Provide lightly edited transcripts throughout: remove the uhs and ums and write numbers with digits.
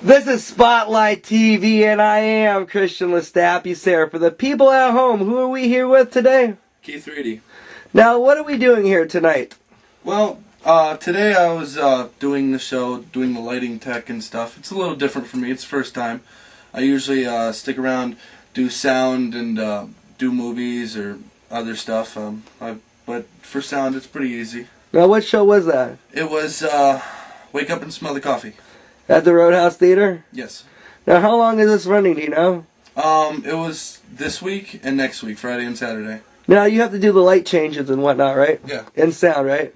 This is Spotlight TV, and I am Christian Lestat. For the people at home, who are we here with today? Keith Riede. Now, what are we doing here tonight? Well, today I was doing the show, doing the lighting tech and stuff. It's a little different for me. It's the first time. I usually stick around, do sound, and do movies or other stuff. But for sound, it's pretty easy. Now, what show was that? It was Wake Up and Smell the Coffee. At the Roadhouse Theater? Yes. Now, how long is this running, do you know? It was this week and next week, Friday and Saturday. Now, you have to do the light changes and whatnot, right? Yeah. And sound, right?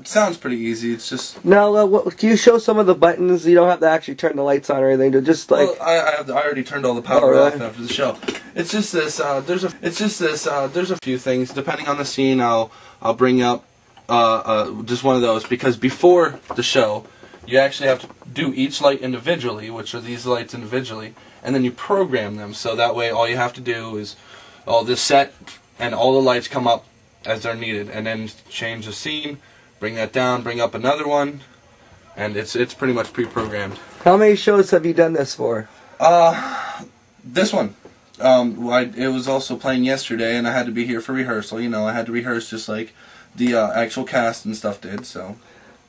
Sounds pretty easy. It's just... Now, can you show some of the buttons? You don't have to actually turn the lights on or anything. Just like... Well, I already turned all the power off after the show. It's just this. There's a few things. Depending on the scene, I'll bring up just one of those, because before the show, you actually have to do each light individually, which are these lights individually, and then you program them. So that way, all you have to do is this set, and all the lights come up as they're needed, and then change the scene, bring that down, bring up another one, and it's pretty much pre-programmed. How many shows have you done this for? This one. It was also playing yesterday, and I had to be here for rehearsal. You know, I had to rehearse just like the actual cast and stuff did. So.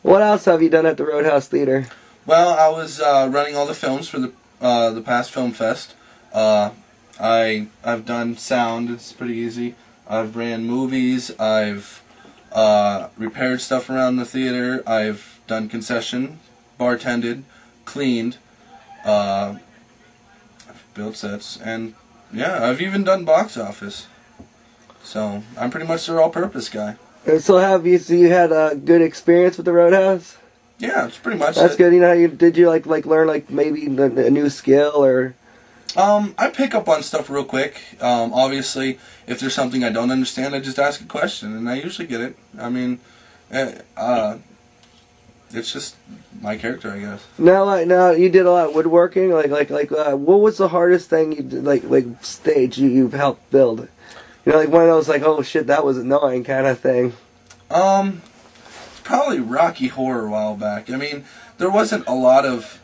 What else have you done at the Roadhouse Theater? Well, I was running all the films for the past film fest. I've done sound. It's pretty easy. I've ran movies. I've repaired stuff around the theater. I've done concession, bartended, cleaned, I've built sets, and yeah, I've even done box office. So I'm pretty much their all-purpose guy. And so you had a good experience with the Roadhouse? Yeah, it's pretty much. That's good. You know, did you like learn maybe a new skill or? I pick up on stuff real quick. Obviously, if there's something I don't understand, I just ask a question, and I usually get it. I mean, it's just my character, I guess. Now you did a lot of woodworking. What was the hardest thing you did, stage you've helped build? You know, like one of those oh shit, that was annoying kind of thing. Probably Rocky Horror a while back. I mean, there wasn't a lot of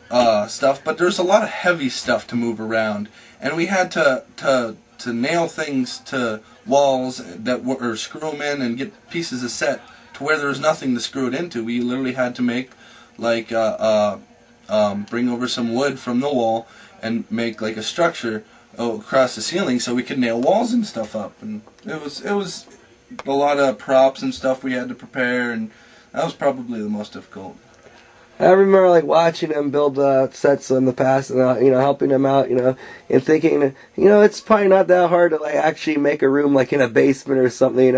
stuff, but there's a lot of heavy stuff to move around, and we had to nail things to walls or screw them in and get pieces of set to where there was nothing to screw it into. We literally had to make bring over some wood from the wall and make like a structure across the ceiling so we could nail walls and stuff up. And it was a lot of props and stuff we had to prepare, and that was probably the most difficult. I remember watching him build sets in the past, and helping him out, and thinking, it's probably not that hard to actually make a room in a basement or something,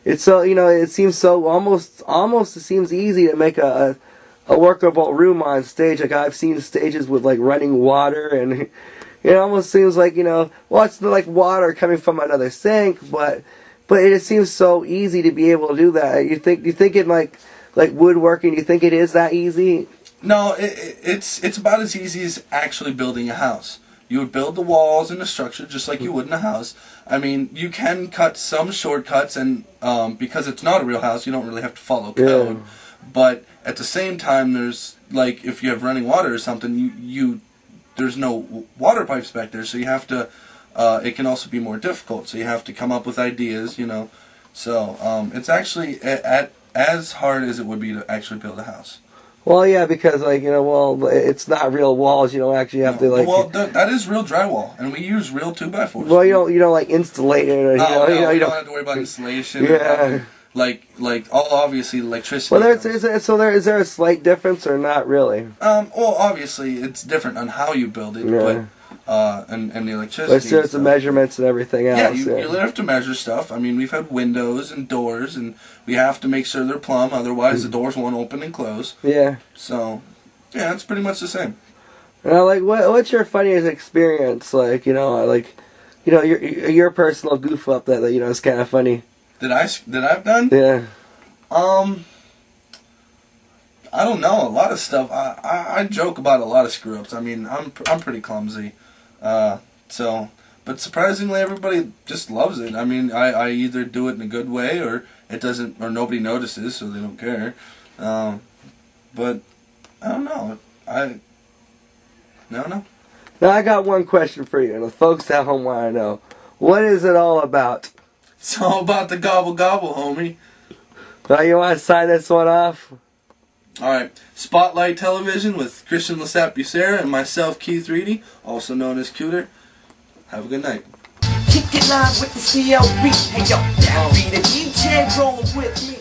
it's so, it seems so almost it seems easy to make a workable room on stage. I've seen stages with running water, and it almost seems it's like water coming from another sink, but it seems so easy to be able to do that. You think it like woodworking, do you think it is that easy? No, it's about as easy as actually building a house. You would build the walls and the structure just like you would in a house. I mean, you can cut some shortcuts, and because it's not a real house, you don't really have to follow code. Yeah. But at the same time, there's if you have running water or something, there's no water pipes back there, so you have to. It can also be more difficult, so you have to come up with ideas, So it's actually as hard as it would be to actually build a house. Well, yeah, because it's not real walls. You don't actually have to Well, that is real drywall, and we use real 2x4s. Well, you don't insulate it. Or, you don't have to worry about installation. Yeah. Obviously electricity. Well, is there a slight difference or not really? Well, obviously it's different on how you build it, yeah. But and the electricity. But there's the measurements and everything else. Yeah, you have to measure stuff. I mean, we've had windows and doors, and we have to make sure they're plumb, otherwise the doors won't open and close. Yeah. So, yeah, it's pretty much the same. What's your funniest experience? Your personal goof up that is kind of funny. That I've done? Yeah. I don't know, a lot of stuff. I joke about a lot of screw ups. I mean, I'm pretty clumsy, but surprisingly, everybody just loves it. I mean, I either do it in a good way, or it doesn't, or nobody notices, so they don't care. But I don't know. No. Now I got one question for you, and the folks at home want to know. What is it all about? It's all about the gobble gobble, homie. Now you want to sign this one off? Alright, SpotLight Television with Christian Lestat and myself, Keith Riede, also known as Cooter. Have a good night. Kick it live with the CLB. Hey yo, that be the DJ rolling with me.